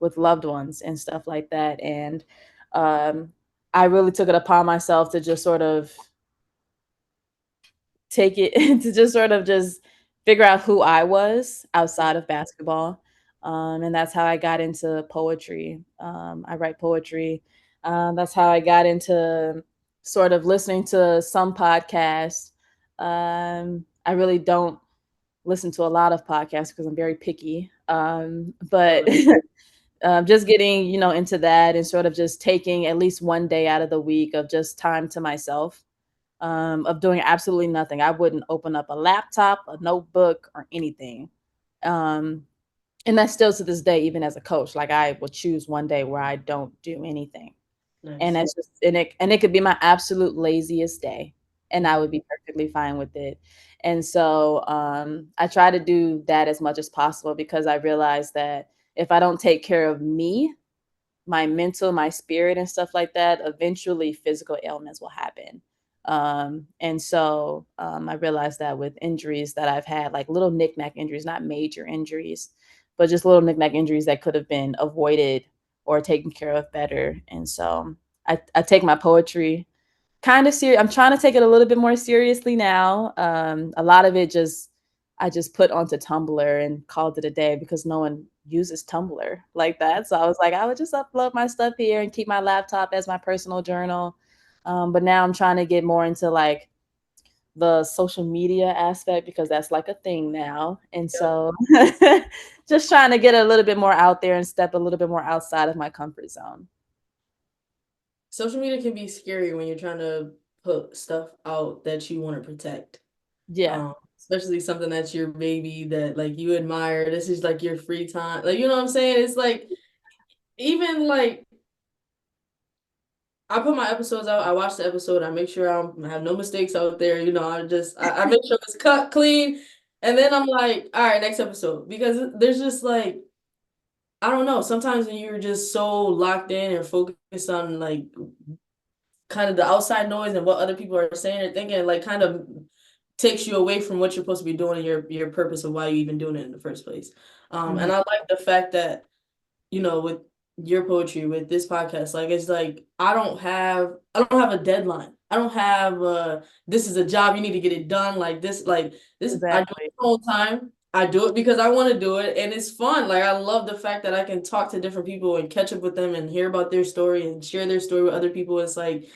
B: with loved ones and stuff like that. And um, I really took it upon myself to just sort of take it to just sort of just figure out who I was outside of basketball. And that's how I got into poetry. I write poetry. That's how I got into sort of listening to some podcasts. I really don't listen to a lot of podcasts because I'm very picky. But just getting, into that and sort of just taking at least one day out of the week of just time to myself, of doing absolutely nothing. I wouldn't open up a laptop, a notebook, or anything. Um, and that's still to this day, even as a coach, like I will choose one day where I don't do anything. And
A: Nice.
B: that's just, and it could be my absolute laziest day, and I would be perfectly fine with it. And so I try to do that as much as possible, because I realize that if I don't take care of me, my mental, my spirit, and stuff like that, eventually physical ailments will happen. And so I realized that with injuries that I've had, like little knickknack injuries, not major injuries, but just little knickknack injuries that could have been avoided or taken care of better. And so I take my poetry kind of serious. I'm trying to take it a little bit more seriously now. A lot of it I just put onto Tumblr and called it a day, because no one uses Tumblr like that. So I was like, I would just upload my stuff here and keep my laptop as my personal journal. But now I'm trying to get more into like the social media aspect because that's like a thing now. And
A: Yep.
B: so just trying to get a little bit more out there and step a little bit more outside of my comfort zone.
A: Social media can be scary when you're trying to put stuff out that you want to protect.
B: Yeah.
A: Especially something that's your baby that like you admire. This is like your free time. Like, you know what I'm saying? It's like even like I put my episodes out, I watch the episode, I make sure I have no mistakes out there, I make sure it's cut clean. And then I'm like, all right, next episode. Because there's just like I don't know, sometimes when you're just so locked in and focused on like kind of the outside noise and what other people are saying or thinking, like kind of takes you away from what you're supposed to be doing and your purpose of why you even doing it in the first place.
B: Mhm.
A: And I like the fact that, with your poetry, with this podcast, like it's like I don't have a deadline. I don't have this is a job, you need to get it done like this. I do
B: Exactly.
A: it all the time. I do it because I want to do it and it's fun. Like I love the fact that I can talk to different people and catch up with them and hear about their story and share their story with other people. It's like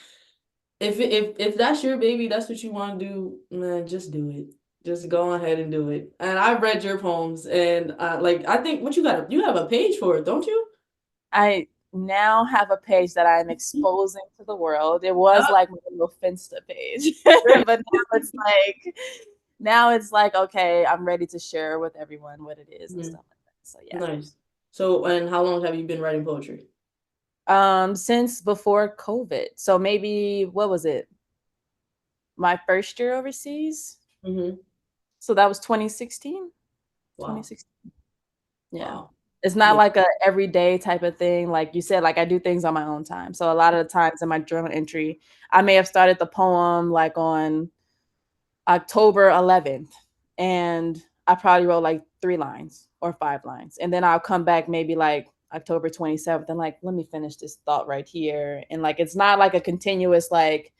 A: if that's your baby, that's what you want to do, man, just do it. Just go ahead and do it. And I read your poems, and like I think what you have a page for it, don't you?
B: I now have a page that I'm exposing to the world. It was
A: Yup.
B: like my little Finsta page, but now it's like okay, I'm ready to share with everyone what it is and
A: Mhm.
B: stuff like that. So yeah.
A: Nice. So, and how long have you been writing poetry?
B: Since before COVID. So maybe what was it? My first year overseas.
A: Mm-hmm.
B: So that was 2016.
A: Wow.
B: 2016. Yeah.
A: Wow.
B: It's not
A: Yeah.
B: like a everyday type of thing. Like you said, like I do things on my own time. So a lot of the times in my journal entry, I may have started the poem like on October 11th, and I probably wrote like 3 lines or 5 lines. And then I'll come back maybe like October 27th and like, let me finish this thought right here. And like, it's not like a continuous, like,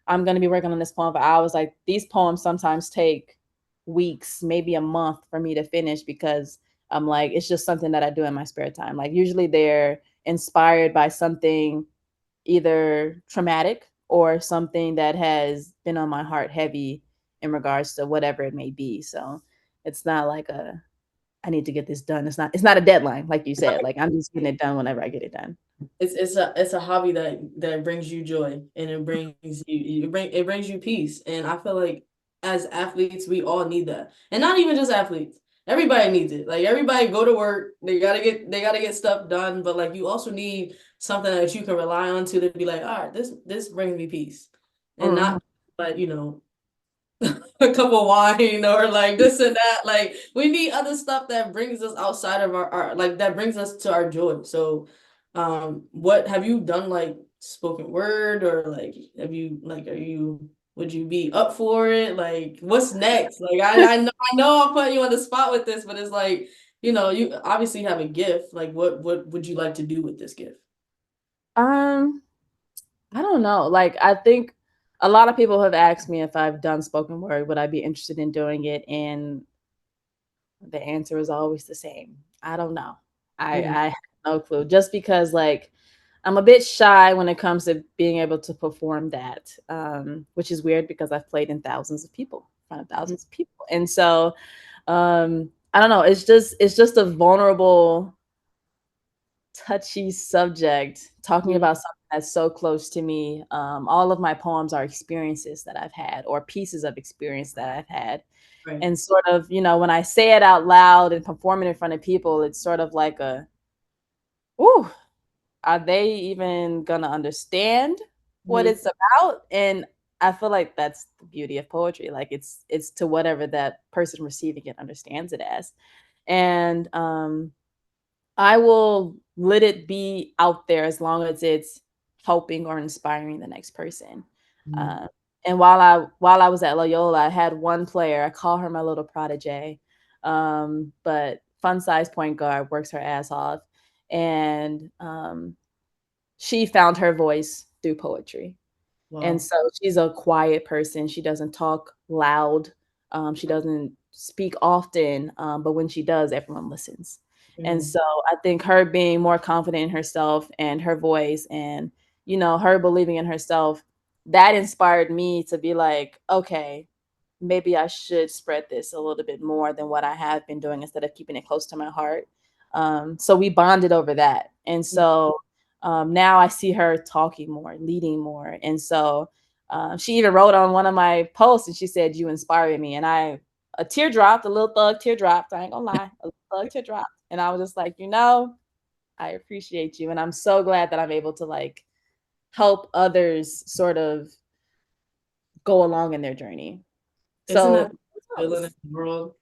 B: I'm going to be working on this poem for hours. Like, these poems sometimes take weeks, maybe a month for me to finish because I'm like, it's just something that I do in my spare time. Like, usually they're inspired by something either traumatic or something that has been on my heart heavy in regards to whatever it may be. So it's not like a I need to get this done. It's not a deadline, like you said. Like I'm just getting it done whenever I get it done.
A: It's a hobby that brings you joy and it brings you peace. And I feel like as athletes, we all need that. And not even just athletes. Everybody needs it. Like everybody go to work, they gotta get stuff done, but like you also need something that you can rely on to be like, all right, this brings me peace. And
B: Mhm.
A: not but a cup of wine or like this and that. Like we need other stuff that brings us outside of our like that brings us to our joy. So what have you done like spoken word or like have you like are you would you be up for it? Like what's next? Like I know I'm putting you on the spot with this, but it's like, you obviously have a gift. Like what would you like to do with this gift?
B: Um, I don't know. Like I think a lot of people have asked me if I've done spoken word, would I be interested in doing it? And the answer is always the same. I don't know.
A: Mhm.
B: I have no clue. Just because like I'm a bit shy when it comes to being able to perform that, which is weird because I've played in thousands of people, in front of
A: Mhm.
B: thousands of people, and so I don't know. It's just a vulnerable, touchy subject. Talking
A: Mhm.
B: about something that's so close to me. All of my poems are experiences that I've had, or pieces of experience that I've had,
A: Right.
B: and sort of when I say it out loud and perform it in front of people, it's sort of like a, ooh, are they even gonna understand what
A: Mhm.
B: it's about? And I feel like that's the beauty of poetry. Like it's to whatever that person receiving it understands it as. And I will let it be out there as long as it's helping or inspiring the next person.
A: Mhm.
B: Uh, and while I was at Loyola, I had one player. I call her my little protege, but fun size point guard, works her ass off, and she found her voice through poetry. And
A: Wow.
B: so she's a quiet person. She doesn't talk loud. She doesn't speak often, but when she does, everyone listens. And so I think her being more confident in herself and her voice and, her believing in herself, that inspired me to be like, okay, maybe I should spread this a little bit more than what I have been doing instead of keeping it close to my heart. So we bonded over that. And so now I see her talking more, leading more. And so she even wrote on one of my posts and she said, "You inspire me." And a tear dropped, a little thug tear dropped. I ain't gonna lie, a little thug tear dropped. And I was just like, I appreciate you. And I'm so glad that I'm able to like help others sort of go along in their journey.
A: Isn't that
B: So
A: the feeling in the world?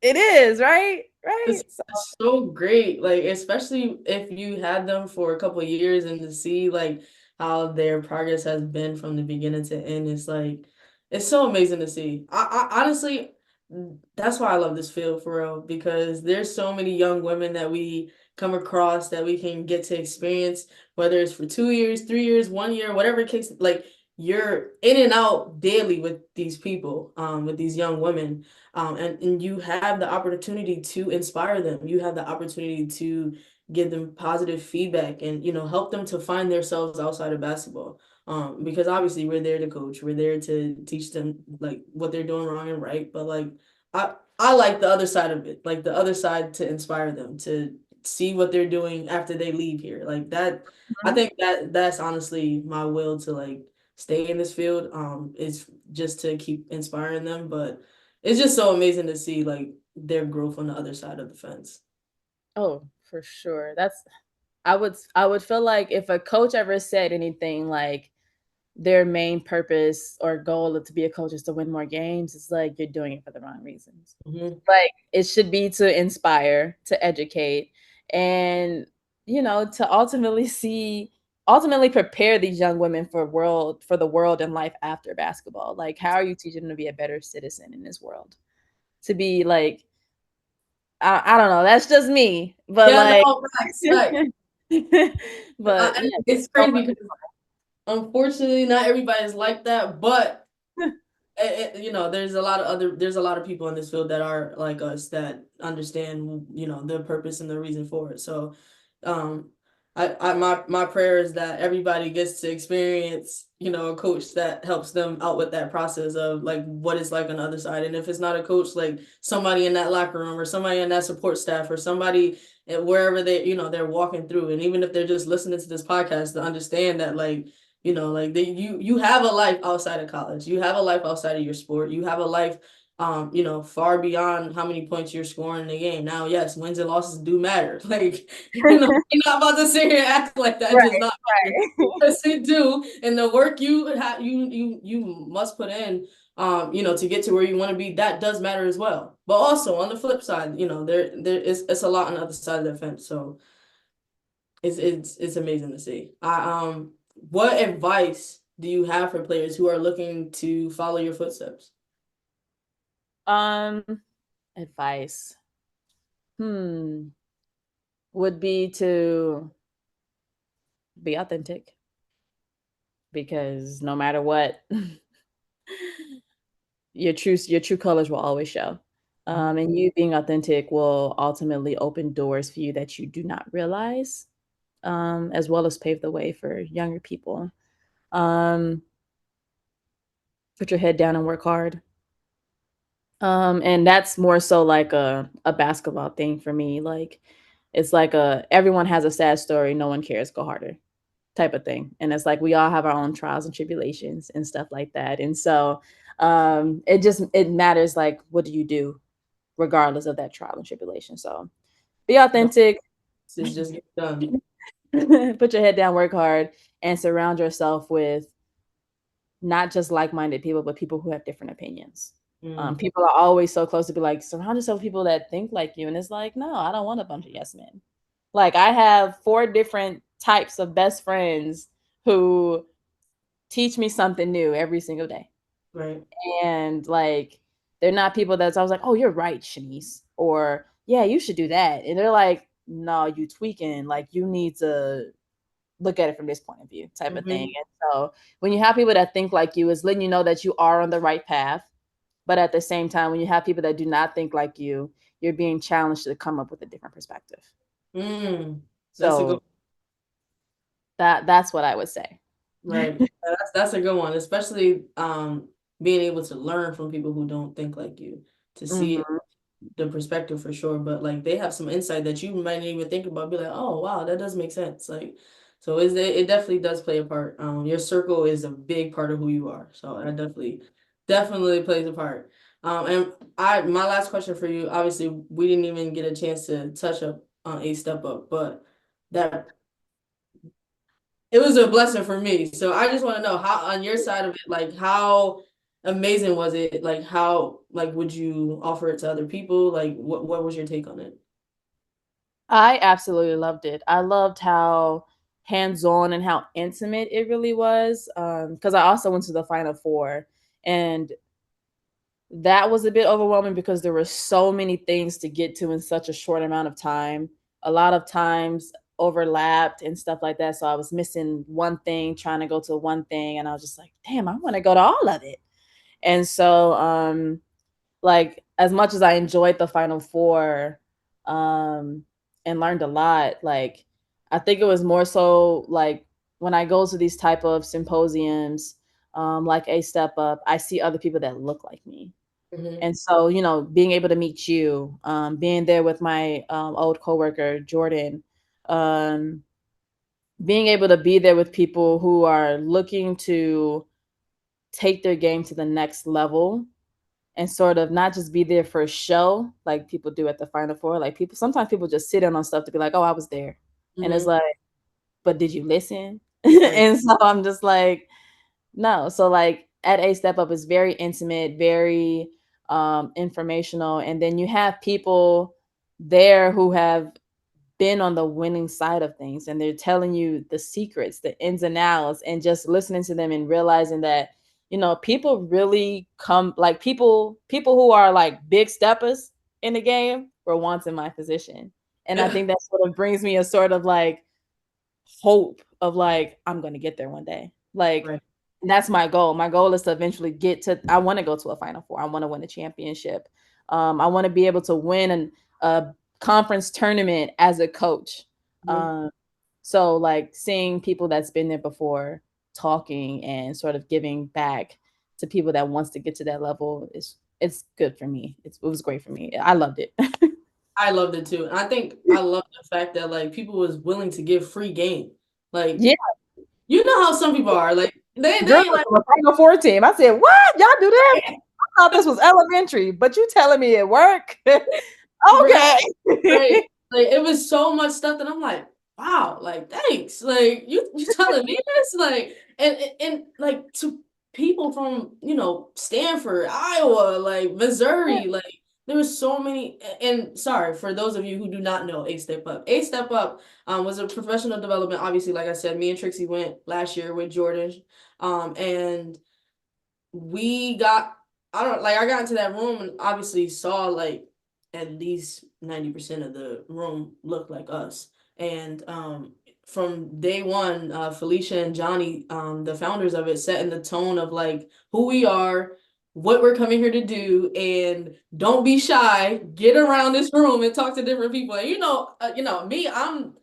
B: it is, right? Right.
A: It's so great, like especially if you had them for a couple of years and to see like how their progress has been from the beginning to end. It's like it's so amazing to see. I honestly, that's why I love this field for real because there's so many young women that we come across that we can get to experience, whether it's for 2 years, 3 years, 1 year, whatever the case. Like you're in and out daily with these people, with these young women. And you have the opportunity to inspire them. You have the opportunity to give them positive feedback and help them to find themselves outside of basketball. Because obviously we're there to coach, we're there to teach them like what they're doing wrong and right. But like I like the other side of it, like the other side to inspire them to see what they're doing after they leave here. Like that, I
B: Mhm.
A: think that's honestly my will to like stay in this field. Is just to keep inspiring them, but it's just so amazing to see like their growth on the other side of the fence.
B: Oh, for sure. I would feel like if a coach ever said anything like their main purpose or goal to be a coach is to win more games, it's like you're doing it for the wrong reasons.
A: Hmm.
B: Like it should be to inspire, to educate, and to ultimately prepare these young women for the world and life after basketball. Like how are you teaching them to be a better citizen in this world? To be like I don't know, that's just me, but
A: Yeah,
B: like
A: no, facts, facts.
B: but yeah, there's
A: It's
B: so
A: crazy
B: much.
A: because unfortunately not everybody is like that, but there's a lot of people in this field that are like us that understand the purpose and the reason for it. So um my prayer is that everybody gets to experience a coach that helps them out with that process of like what it's like on the other side. And if it's not a coach, like somebody in that locker room or somebody in that support staff or somebody wherever they're walking through, and even if they're just listening to this podcast to understand that like like you have a life outside of college. You have a life outside of your sport. You have a life, far beyond how many points you're scoring in the game. Now, yes, wins and losses do matter. Like, you're not about to sit here and act like that does
B: Right,
A: not matter.
B: right.
A: Yes, it do. And the work you have, you must put in, to get to where you want to be, that does matter as well. But also on the flip side, there is it's a lot on the other side of the fence. So it's amazing to see. What advice do you have for players who are looking to follow your footsteps?
B: Um, advice. Hmm. Would be to be authentic because no matter what, your true colors will always show. And you being authentic will ultimately open doors for you that you do not realize, as well as pave the way for younger people. Um, put your head down and work hard. And that's more so like a basketball thing for me. Like it's like a everyone has a sad story, no one cares, go harder type of thing. And it's like we all have our own trials and tribulations and stuff like that. And so it matters like what do you do regardless of that trial and tribulation. So be
A: No,
B: authentic,
A: it's just get done.
B: put your head down, work hard, and surround yourself with not just like-minded people, but people who have different opinions.
A: Mm,
B: People are always so close to be like, surround yourself with people that think like you. And it's like, no, I don't want a bunch of yes men. Like I have 4 different types of best friends who teach me something new every single day.
A: right.
B: And like they're not people that's I was like, oh, you're right, Chanise. Or yeah, you should do that. And they're like, no, you tweaking. Like you need to look at it from this point of view type of thing.
A: Hmm.
B: And so when you have people that think like you, is letting you know that you are on the right path. But at the same time, when you have people that do not think like you're being challenged to come up with a different perspective.
A: That's a good.
B: So that's what I would say.
A: Right. That's a good one, especially being able to learn from people who don't think like you, to see it, the perspective for sure. But like they have some insight that you might not even think about, be like, oh wow, that does make sense. Like, so it definitely does play a part. Your circle is a big part of who you are. So that definitely plays a part. And my last question for you, obviously we didn't even get a chance to touch up on A Step Up, but that it was a blessing for me. So I just want to know how, on your side of it, like how amazing was it? Like how, like would you offer it to other people? Like what was your take on it?
B: I absolutely loved it. I loved how hands-on and how intimate it really was. Because I also went to the Final Four, and that was a bit overwhelming because there were so many things to get to in such a short amount of time. A lot of times overlapped and stuff like that. So I was missing one thing, trying to go to one thing, and I was just like, damn, I want to go to all of it. And so like as much as I enjoyed the Final Four, um, and learned a lot, like I think it was more so like when I go to these type of symposiums, like A Step Up, I see other people that look like me.
A: Mm-hmm.
B: And so, being able to meet you, being there with my old coworker Jordan, um, being able to be there with people who are looking to take their game to the next level and sort of not just be there for a show like people do at the Final Four. Like sometimes people just sit in on stuff to be like, oh, I was there. And it's
A: Mm-hmm.
B: like, but did you listen?
A: Right.
B: And so I'm just like, no. So like at A Step Up is very intimate, very informational. And then you have people there who have been on the winning side of things, and they're telling you the secrets, the ins and outs, and just listening to them and realizing that people really come, like people who are like big steppers in the game were once in my position. And I think that sort of brings me a sort of like hope of like I'm going to get there one day. Like
A: Right.
B: that's my goal. My goal is to eventually I want to go to a Final Four. I want to win a championship. I want to be able to win a conference tournament as a coach.
A: Mm-hmm.
B: So like seeing people that's been there before talking and sort of giving back to people that wants to get to that level is it's good for me. It was great for me. I loved it.
A: I loved it too. And I think I love the fact that like people was willing to give free game. Like,
B: Yeah,
A: you know how some people are. Like they
B: girl,
A: ain't like,
B: on a Final Four team. I said, what? Y'all do that? I thought this was elementary, but you telling me it work?
A: right.
B: Okay.
A: Right. Like it was so much stuff that I'm like, wow, like thanks. Like you telling me this? Like and like to people from, Stanford, Iowa, like Missouri, like there was so many and sorry for those of you who do not know A Step Up. A Step Up was a professional development. Obviously, like I said, me and Trixie went last year with Jordan. And we got I got into that room and obviously saw like at least 90% of the room looked like us. And from day one, Felicia and Johnny, the founders of it, setting the tone of like who we are, what we're coming here to do, and don't be shy. Get around this room and talk to different people. And me, I'm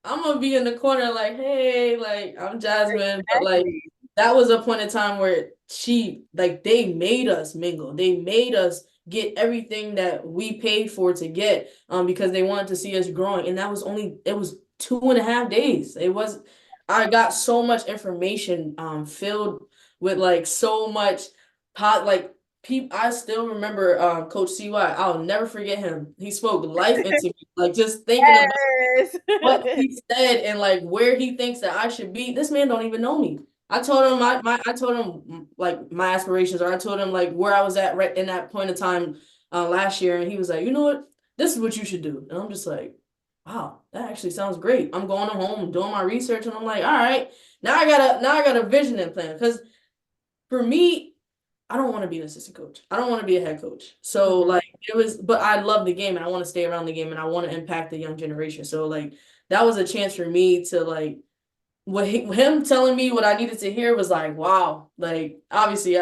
A: gonna be in the corner like, hey, like I'm Jasmine, but like
B: Exactly.
A: that was a point in time where they made us mingle. They made us get everything that we paid for to get, because they wanted to see us growing. And it was 2.5 days. I got so much information, filled with like so much like people. I still remember, Coach CY. I'll never forget him. He spoke life into me, like just thinking about
B: Yes.
A: what he said and like where he thinks that I should be. This man don't even know me. I told him I told him like my aspirations, or I told him like where I was at right in that point of time, last year, and he was like, you know what, this is what you should do. And I'm just like, wow, that actually sounds great. I'm going home doing my research, and I'm like, all right, now I got a vision and plan, because for me, I don't want to be an assistant coach. I don't want to be a head coach. So
B: Mhm.
A: like but I love the game and I want to stay around the game and I want to impact the young generation. So like that was a chance for me to like him telling me what I needed to hear was like, wow. Like obviously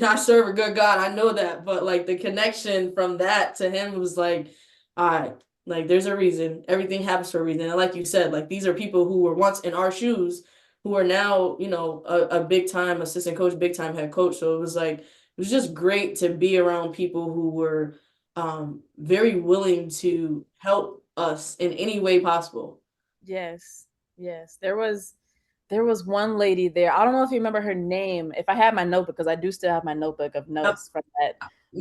A: I serve a good God. I know that, but like the connection from that to him was like, all right, like there's a reason. Everything happens for a reason. And like you said, like these are people who were once in our shoes, who are now, a big time assistant coach, big time head coach. So it was like it was just great to be around people who were very willing to help us in any way possible.
B: Yes. Yes. There was one lady there. I don't know if you remember her name. If I had my notebook, because I do still have my notebook of
A: Yep.
B: notes from that.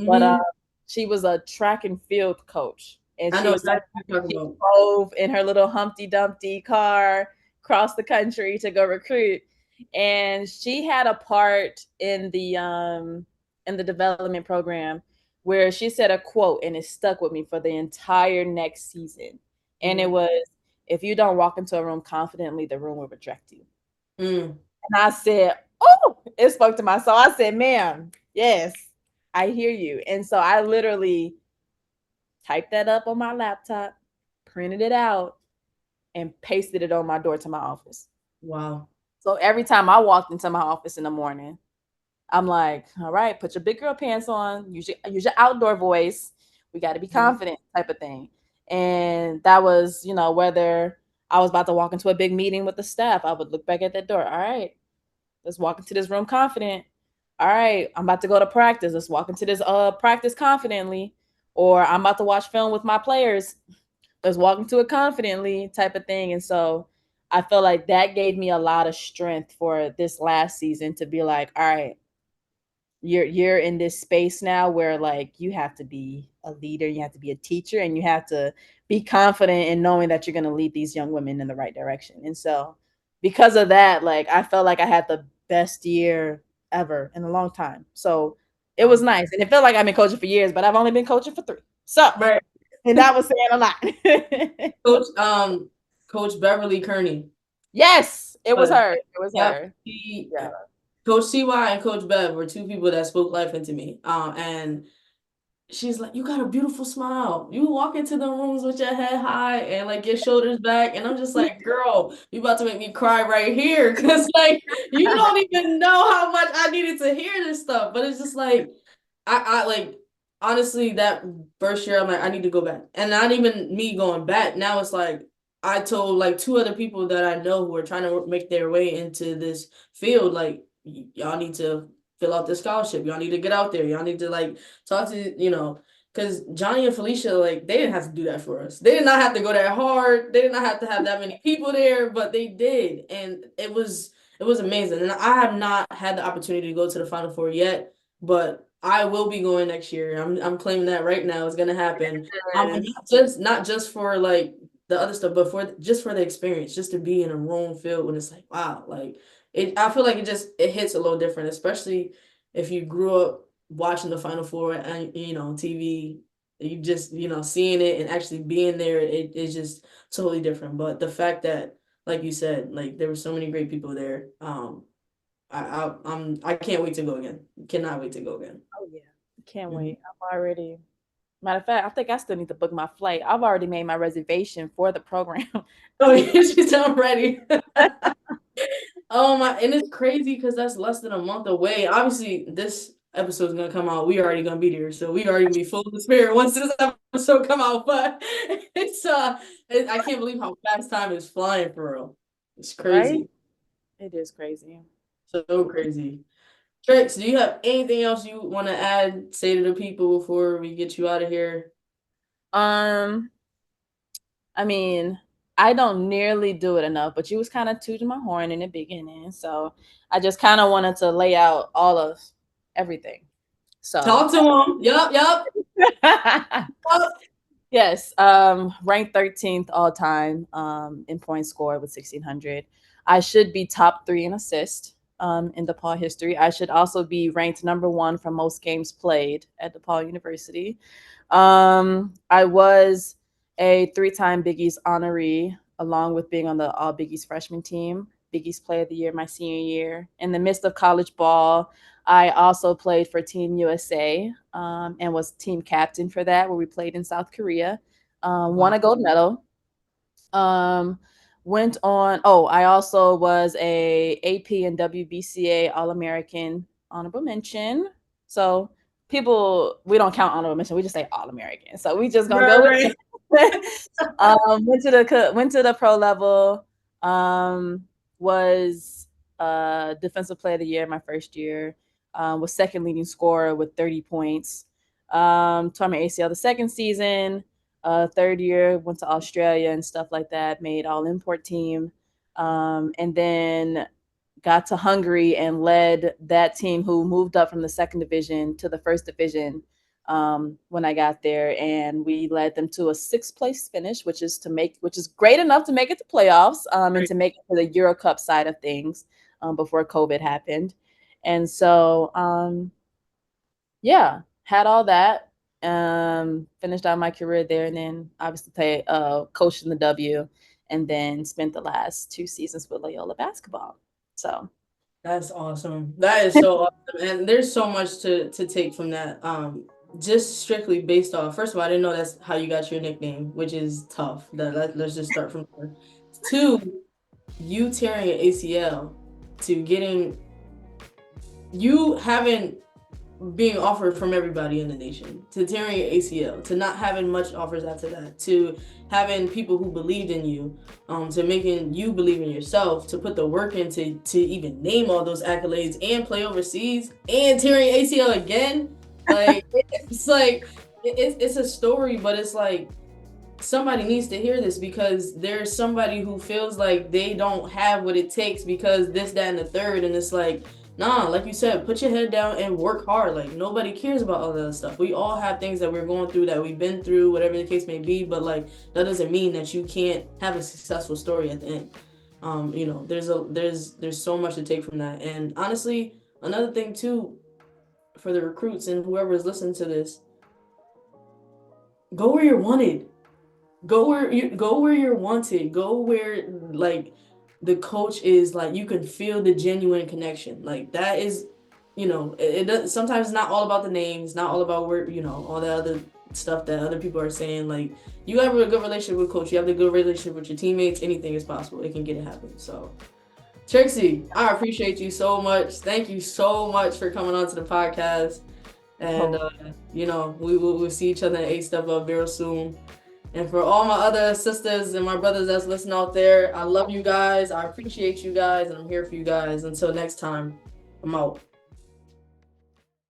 B: But
A: Hmm.
B: she was a track and field coach, and
A: I
B: she
A: know
B: was
A: exactly what you're talking
B: she
A: about.
B: drove in her little Humpty Dumpty car across the country to go recruit. And she had a part in the development program where she said a quote, and it stuck with me for the entire next season. And it
A: Mhm.
B: was, if you don't walk into a room confidently, the room will reject you.
A: Mm.
B: And I said, oh, it spoke to my soul. I said, ma'am, yes, I hear you. And so I literally typed that up on my laptop, printed it out, and pasted it on my door to my office.
A: Wow.
B: So every time I walked into my office in the morning, I'm like, all right, put your big girl pants on, use your outdoor voice. We got to be
A: Mhm.
B: confident, type of thing. And that was, whether I was about to walk into a big meeting with the staff, I would look back at that door. All right, let's walk into this room confident. All right, I'm about to go to practice. Let's walk into this practice confidently. Or I'm about to watch film with my players. Let's walk into it confidently, type of thing. And so I feel like that gave me a lot of strength for this last season to be like, all right, you're in this space now where like you have to be a leader, you have to be a teacher, and you have to be confident in knowing that you're going to lead these young women in the right direction. And so because of that, like I felt like I had the best year ever in a long time. So it was
A: Wow.
B: nice. And it felt like I've been coaching for years, but I've only been coaching for 3. So,
A: Right.
B: and that was saying a lot.
A: Coach Beverly Kearney.
B: Yes, it was
A: But
B: her. It was
A: yep,
B: her.
A: he
B: Yeah.
A: Coach CY and Coach Bev were two people that spoke life into me. And she's like, "You got a beautiful smile. You walk into the rooms with your head high and like your shoulders back." And I'm just like, "Girl, you about to make me cry right here." Cause like you don't even know how much I needed to hear this stuff. But it's just like I like honestly that first year I'm like, I need to go back. And not even me going back. Now it's like I told like two other people that I know who are trying to make their way into this field, like y'all need to fill out this scholarship. Y'all need to get out there. Y'all need to like talk to, because Johnny and Felicia, like, they didn't have to do that for us. They did not have to go that hard. They did not have to have that many people there, but they did. And it was amazing. And I have not had the opportunity to go to the Final Four yet, but I will be going next year. I'm claiming that right now. It's gonna happen. And
B: Yes.
A: not just for like the other stuff, but for the experience, just to be in a room filled when it's like, wow, like it I feel like it hits a little different, especially if you grew up watching the Final Four and TV, you just seeing it and actually being there, it is just totally different. But the fact that, like you said, like there were so many great people there, I can't wait to go again. Cannot wait to go again.
B: Oh yeah. Can't
A: Mhm.
B: wait. I'm already Matter of fact, I think I still need to book my flight. I've already made my reservation for the program.
A: Oh, she's ready. Oh my, and it's crazy because that's less than a month away. Obviously, this episode's gonna come out. We already gonna be there, so we already gonna be full of the spirit once this episode come out. But I can't believe how fast time is flying for real. It's
B: Right?
A: crazy,
B: It is crazy.
A: so crazy. Trix, do you have anything else you want to add, say to the people before we get you out of here?
B: Um, I mean, I don't nearly do it enough, but you was kind of tooting my horn in the beginning. So I just kind of wanted to lay out all of everything. So
A: Talk to him. Yup, yup. Yup.
B: yes, ranked 13th all time in points scored with 1,600. I should be top 3 in assist in DePaul history. I should also be ranked number 1 for most games played at DePaul University. I was a 3-time Big East honoree, along with being on the All Big East freshman team, Big East Player of the Year my senior year. In the midst of college ball, I also played for Team USA and was team captain for that, where we played in South Korea. Won
A: Wow.
B: a gold medal. Um, went on. Oh, I also was a AP and WBCA All American honorable mention. So we don't count honorable mention. We just say All-American. So we just gonna
A: Right,
B: go with
A: right.
B: went to the pro level. Was defensive player of the year my first year. Was second leading scorer with 30 points. Tore my ACL the second season. Third year went to Australia and stuff like that. Made all import team. And then got to Hungary and led that team who moved up from the second division to the first division when I got there, and we led them to a sixth place finish, which is great enough to make it to playoffs and to make it to the Euro Cup side of things before COVID happened. And so, yeah, had all that. Finished out my career there, and then obviously coached in the W, and then spent the last 2 seasons with Loyola basketball. So
A: That's awesome. That is so awesome. And there's so much to take from that. Just strictly based off, first of all, I didn't know that's how you got your nickname, which is tough. Let's just start from there. Two, you tearing an ACL to getting you having being offered from everybody in the nation, to tearing your ACL, to not having much offers after that, to having people who believed in you, to making you believe in yourself, to put the work into to even name all those accolades and play overseas and tearing ACL again. Like it's a story, but it's like somebody needs to hear this, because there's somebody who feels like they don't have what it takes because this, that, and the third. And it's like, nah, like you said, put your head down and work hard. Like, nobody cares about all that stuff. We all have things that we're going through, that we've been through, whatever the case may be. But like, that doesn't mean that you can't have a successful story at the end. There's so much to take from that. And honestly, another thing too, for the recruits and whoever is listening to this, go where you're wanted. Go where you're wanted. Go where like the coach is, like you can feel the genuine connection. Like that is, it does, sometimes it's not all about the names, not all about where, all the other stuff that other people are saying. Like, you have a good relationship with coach, you have a good relationship with your teammates, anything is possible. It can get it happen. So Trixy, I appreciate you so much. Thank you so much for coming on to the podcast. And we'll see each other at A Step Up real soon. And for all my other sisters and my brothers that's listening out there, I love you guys. I appreciate you guys, and I'm here for you guys. Until next time, I'm out.